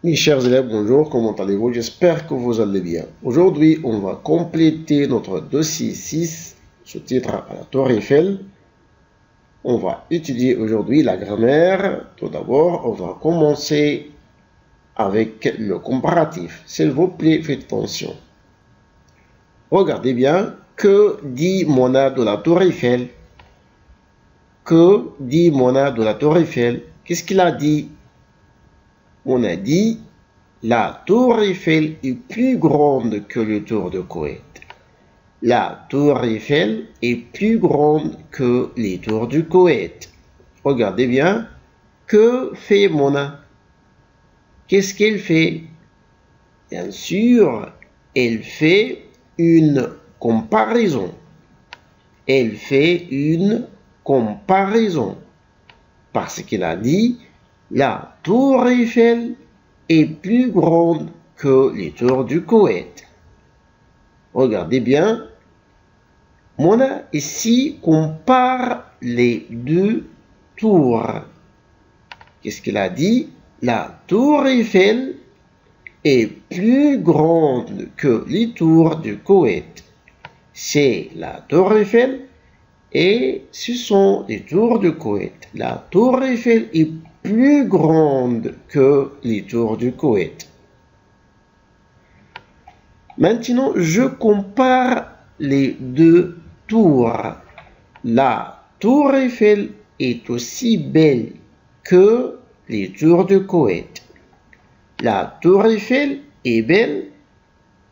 Mes chers élèves, bonjour, comment allez-vous? J'espère que vous allez bien. Aujourd'hui, on va compléter notre dossier 6, sous-titre à la Tour Eiffel. On va étudier aujourd'hui la grammaire. Tout d'abord, on va commencer avec le comparatif. S'il vous plaît, faites attention. Regardez bien, que dit Mona de la Tour Eiffel? Que dit Mona de la Tour Eiffel? Qu'est-ce qu'il a dit? On a dit, la Tour Eiffel est plus grande que le Tour de Koweït. La Tour Eiffel est plus grande que les tours du Koweït. Regardez bien, que fait Mona? Qu'est-ce qu'elle fait? Bien sûr, elle fait une comparaison. Elle fait une comparaison. Parce qu'elle a dit, la Tour Eiffel est plus grande que les tours du Koweït. Regardez bien, Mona ici compare les deux tours. Qu'est-ce qu'elle a dit? La Tour Eiffel est plus grande que les tours du Koweït. C'est la Tour Eiffel et ce sont les tours du Koweït. La Tour Eiffel est plus grande que les tours du Koweït. Maintenant, je compare les deux tours. La Tour Eiffel est aussi belle que les tours du Koweït. La Tour Eiffel est belle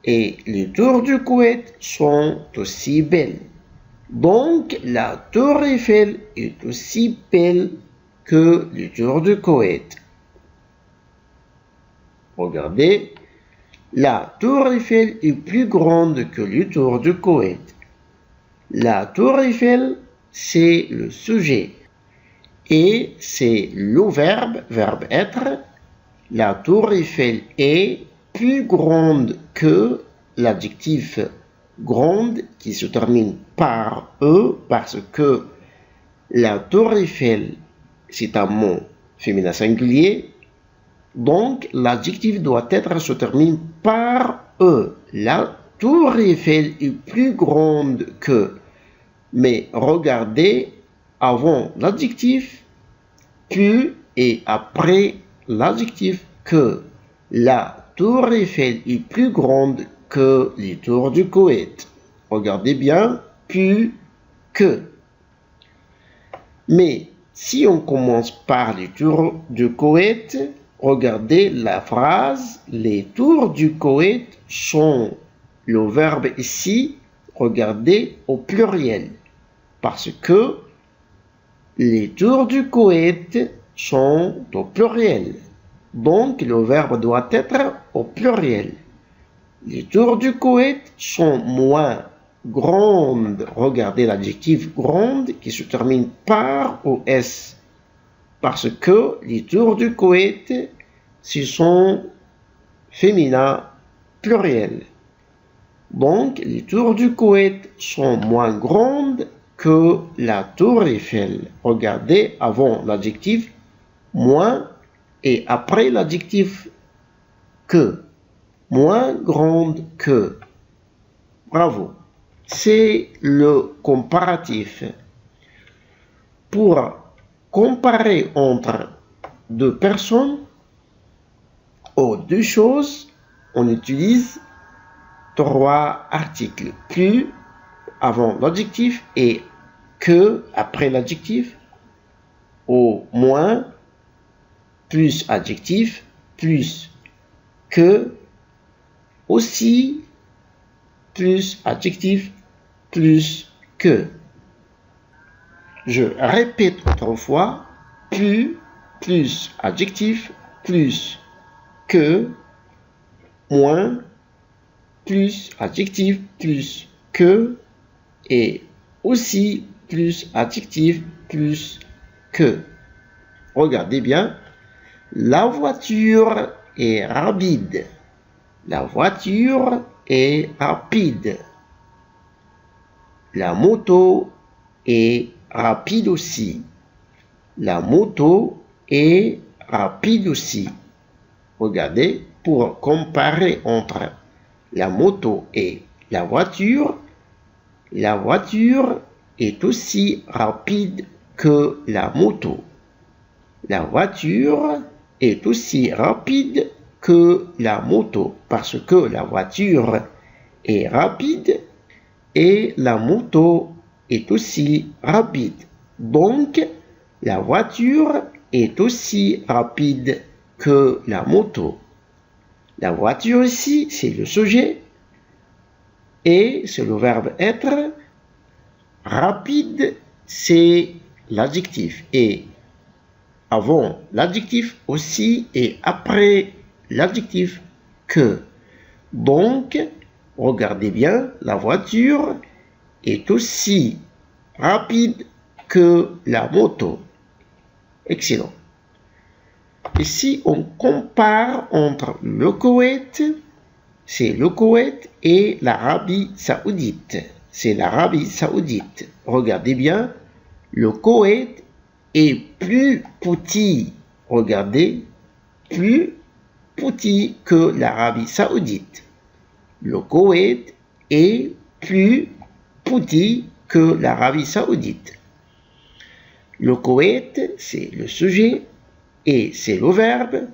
et les tours du Koweït sont aussi belles. Donc, la Tour Eiffel est aussi belle que le tour du Koweït. Regardez, la Tour Eiffel est plus grande que le tour du Koweït. La Tour Eiffel, c'est le sujet et c'est le verbe être. La Tour Eiffel est plus grande que l'adjectif grande qui se termine par E parce que la Tour Eiffel, c'est un mot féminin singulier, donc l'adjectif doit être se termine par E. La Tour Eiffel est plus grande que, mais regardez avant l'adjectif, plus et après l'adjectif que. La Tour Eiffel est plus grande que les tours du Koweït. Regardez bien, plus que. Mais si on commence par les tours du Koweït, regardez la phrase, les tours du Koweït sont le verbe ici, regardez au pluriel. Parce que les tours du Koweït sont au pluriel. Donc le verbe doit être au pluriel. Les tours du Koweït sont moins grandes. Regardez l'adjectif grande qui se termine par OS. Parce que les tours du Koweït, ce sont féminins pluriels. Donc, les tours du Koweït sont moins grandes que la Tour Eiffel. Regardez avant l'adjectif moins et après l'adjectif que. Moins grande que. Bravo. C'est le comparatif. Pour comparer entre deux personnes ou deux choses, on utilise trois articles. Plus avant l'adjectif et que après l'adjectif, ou moins, plus adjectif, plus que, aussi, plus adjectif, plus que. Je répète autrefois, plus adjectif, plus que, moins, plus adjectif, plus que, et aussi plus adjectif, plus que. Regardez bien, la voiture est rapide. La voiture est rapide. La moto est rapide aussi. La moto est rapide aussi. Regardez, pour comparer entre la moto et la voiture est aussi rapide que la moto. La voiture est aussi rapide que la moto parce que la voiture est rapide et la moto est aussi rapide. Donc, la voiture est aussi rapide que la moto. La voiture ici, c'est le sujet et c'est le verbe être. Rapide, c'est l'adjectif et avant l'adjectif aussi et après l'adjectif que. Donc, regardez bien, la voiture est aussi rapide que la moto. Excellent. Ici, on compare entre le Koweït, c'est le Koweït et l'Arabie Saoudite. C'est l'Arabie Saoudite. Regardez bien, le Koweït est plus petit. Regardez, plus petit que l'Arabie Saoudite. Le Koweït est plus petit que l'Arabie Saoudite. Le Koweït, c'est le sujet et c'est le verbe.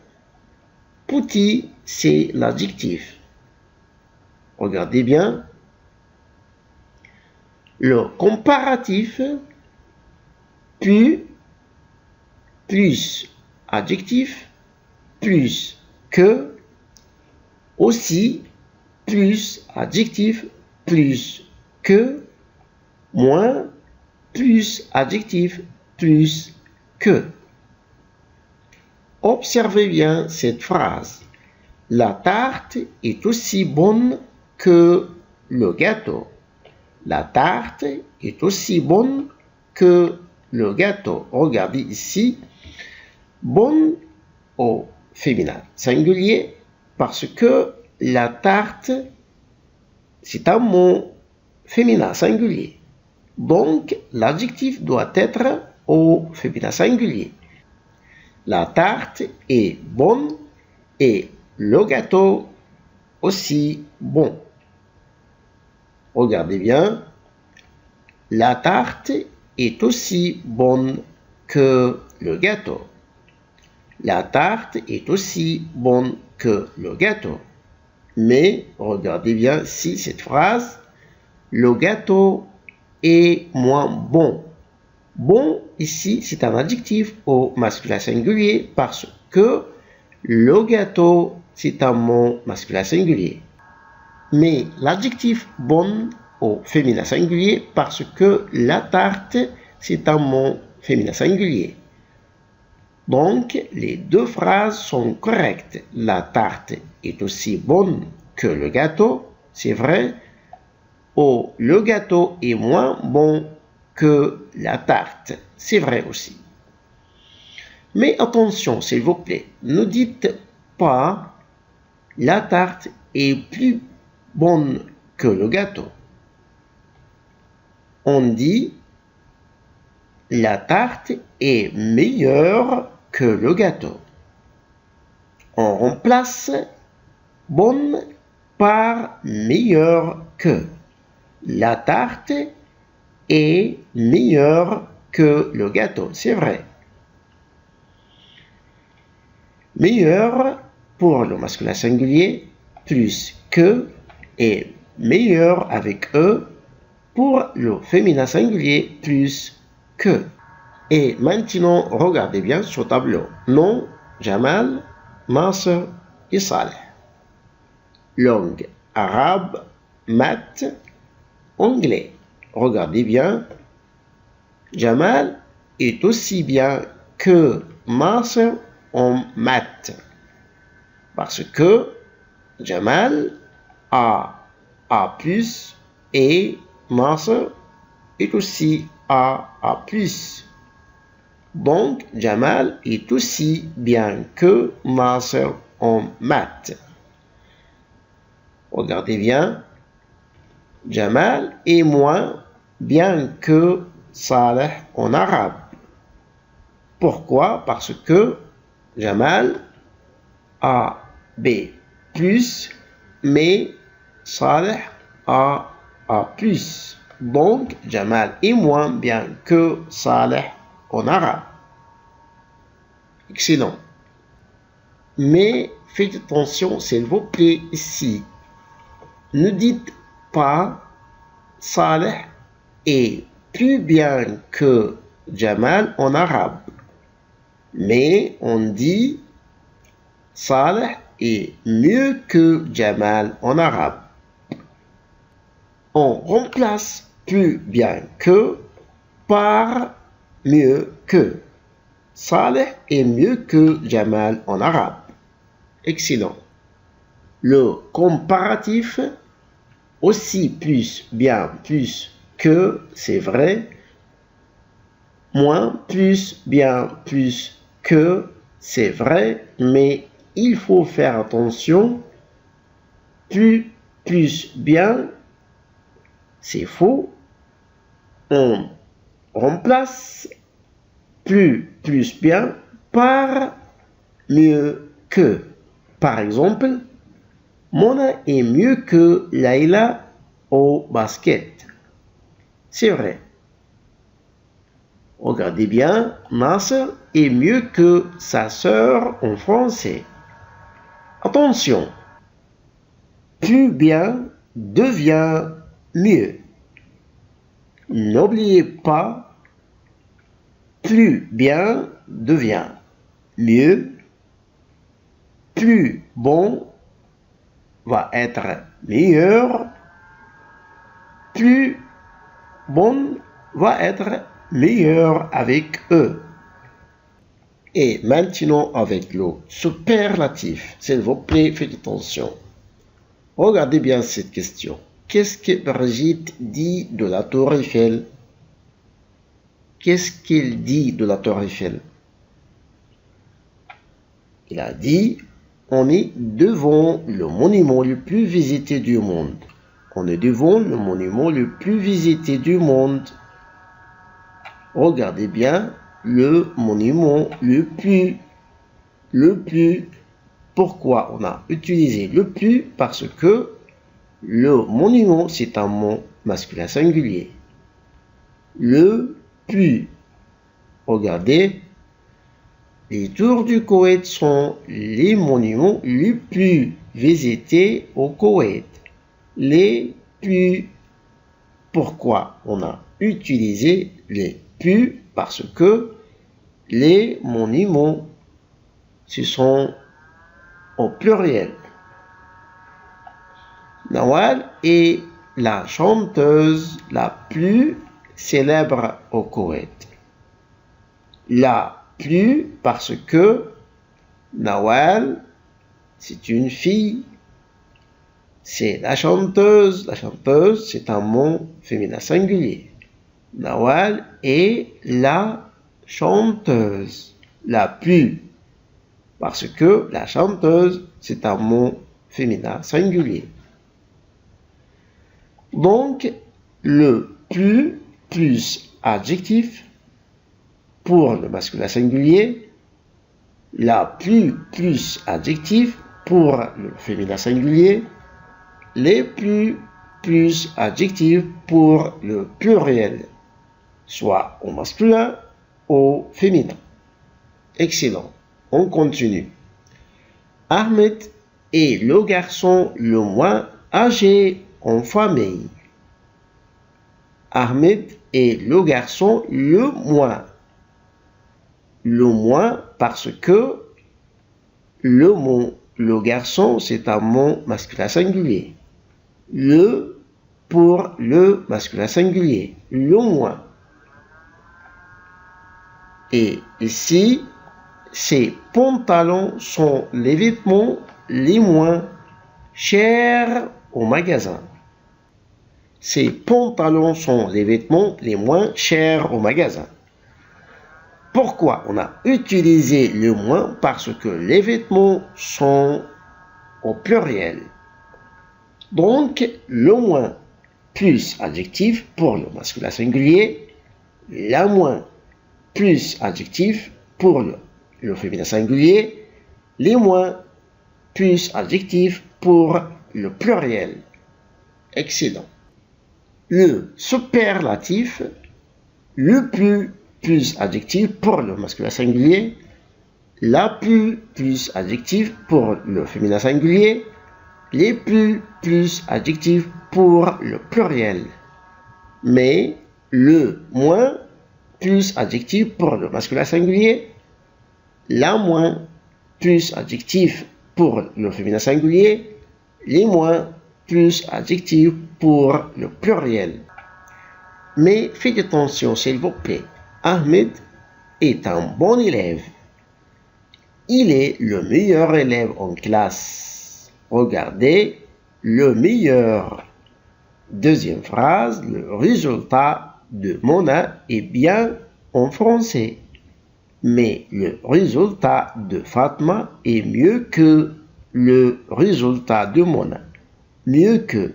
Petit, c'est l'adjectif. Regardez bien. Le comparatif, plus adjectif, plus que, aussi, plus adjectif, plus que, moins, plus adjectif, plus que. Observez bien cette phrase. La tarte est aussi bonne que le gâteau. La tarte est aussi bonne que le gâteau. Regardez ici, bonne au féminin singulier parce que la tarte, c'est un mot féminin singulier. Donc, l'adjectif doit être au féminin singulier. La tarte est bonne et le gâteau aussi bon. Regardez bien, la tarte est aussi bonne que le gâteau. La tarte est aussi bonne que le gâteau. Mais regardez bien si cette phrase, le gâteau est moins bon. Bon, ici, c'est un adjectif au masculin singulier parce que le gâteau, c'est un mot masculin singulier. Mais l'adjectif bon au féminin singulier parce que la tarte, c'est un mot féminin singulier. Donc, les deux phrases sont correctes. La tarte est aussi bonne que le gâteau, c'est vrai. Ou le gâteau est moins bon que la tarte, c'est vrai aussi. Mais attention, s'il vous plaît, ne dites pas la tarte est plus bonne que le gâteau. On dit la tarte est meilleure que le gâteau. On remplace bonne par meilleure que. La tarte est meilleure que le gâteau, c'est vrai. Meilleur pour le masculin singulier, plus que, et meilleur avec E pour le féminin singulier, plus que. Et maintenant, regardez bien ce tableau. Nom, Jamal, Nasser et Saleh. Langue, arabe, maths, anglais. Regardez bien. Jamal est aussi bien que Nasser en maths. Parce que Jamal a A+, et Nasser est aussi A+. Donc, Jamal est aussi bien que Nasser en maths. Regardez bien. Jamal est moins bien que Saleh en arabe. Pourquoi? Parce que Jamal a B plus, mais Saleh a plus. Donc, Jamal est moins bien que Saleh en arabe. Excellent. Mais faites attention, s'il vous plaît, ici. Ne dites pas Saleh est plus bien que Jamal en arabe. Mais on dit Saleh est mieux que Jamal en arabe. On remplace plus bien que par mieux que. Saleh est mieux que Jamal en arabe. Excellent. Le comparatif aussi plus, bien, plus que, c'est vrai. Moins, plus, bien, plus que, c'est vrai. Mais il faut faire attention. Plus, bien, c'est faux. On remplace plus, bien par mieux que. Par exemple, Mona est mieux que Laila au basket. C'est vrai. Regardez bien, Nasser est mieux que sa sœur en français. Attention, plus bien devient mieux. N'oubliez pas, plus bien devient mieux. Plus bon va être meilleur. Plus bon va être meilleur avec eux. Et maintenant avec le superlatif. S'il vous plaît, faites attention. Regardez bien cette question. Qu'est-ce que Brigitte dit de la Tour Eiffel? Qu'est-ce qu'il dit de la Tour Eiffel? Il a dit, on est devant le monument le plus visité du monde. On est devant le monument le plus visité du monde. Regardez bien le monument le plus. Pourquoi on a utilisé le plus? Parce que le monument, c'est un mot masculin singulier. Le plus. Regardez, les tours du Koweït sont les monuments les plus visités au Koweït. Les plus. Pourquoi on a utilisé les plus? Parce que les monuments, ce sont au pluriel. Nawal est la chanteuse la plus célèbre au Koweït. La plus parce que Nawal, c'est une fille. C'est la chanteuse. La chanteuse, c'est un mot féminin singulier. Nawal est la chanteuse la plus. Parce que la chanteuse, c'est un mot féminin singulier. Donc, le plus adjectif pour le masculin singulier, la plus adjectif pour le féminin singulier, les plus adjectifs pour le pluriel, soit au masculin ou au féminin. Excellent. On continue. Ahmed est le garçon le moins âgé en famille. Ahmed est le garçon le moins. Le moins parce que le garçon, c'est un mot masculin singulier. Le pour le masculin singulier. Le moins. Et ici, ces pantalons sont les vêtements les moins chers au magasin. Ces pantalons sont les vêtements les moins chers au magasin. Pourquoi on a utilisé le moins? Parce que les vêtements sont au pluriel. Donc, le moins plus adjectif pour le masculin singulier, la moins plus adjectif pour le féminin singulier, les moins plus adjectif pour le pluriel. Excellent. Le superlatif, le plus adjectif pour le masculin singulier, la plus adjectif pour le féminin singulier, les plus adjectif pour le pluriel. Mais le moins plus adjectif pour le masculin singulier, la moins plus adjectif pour le féminin singulier, les moins plus adjectif pour le pluriel. Mais faites attention s'il vous plaît, Ahmed est un bon élève. Il est le meilleur élève en classe. Regardez, le meilleur. Deuxième phrase, le résultat de Mona est bien en français. Mais le résultat de Fatma est mieux que le résultat de Mona. Mieux que.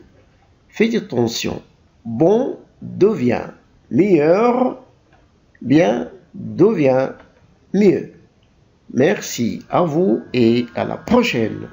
Faites attention. Bon devient meilleur. Bien devient mieux. Merci à vous et à la prochaine.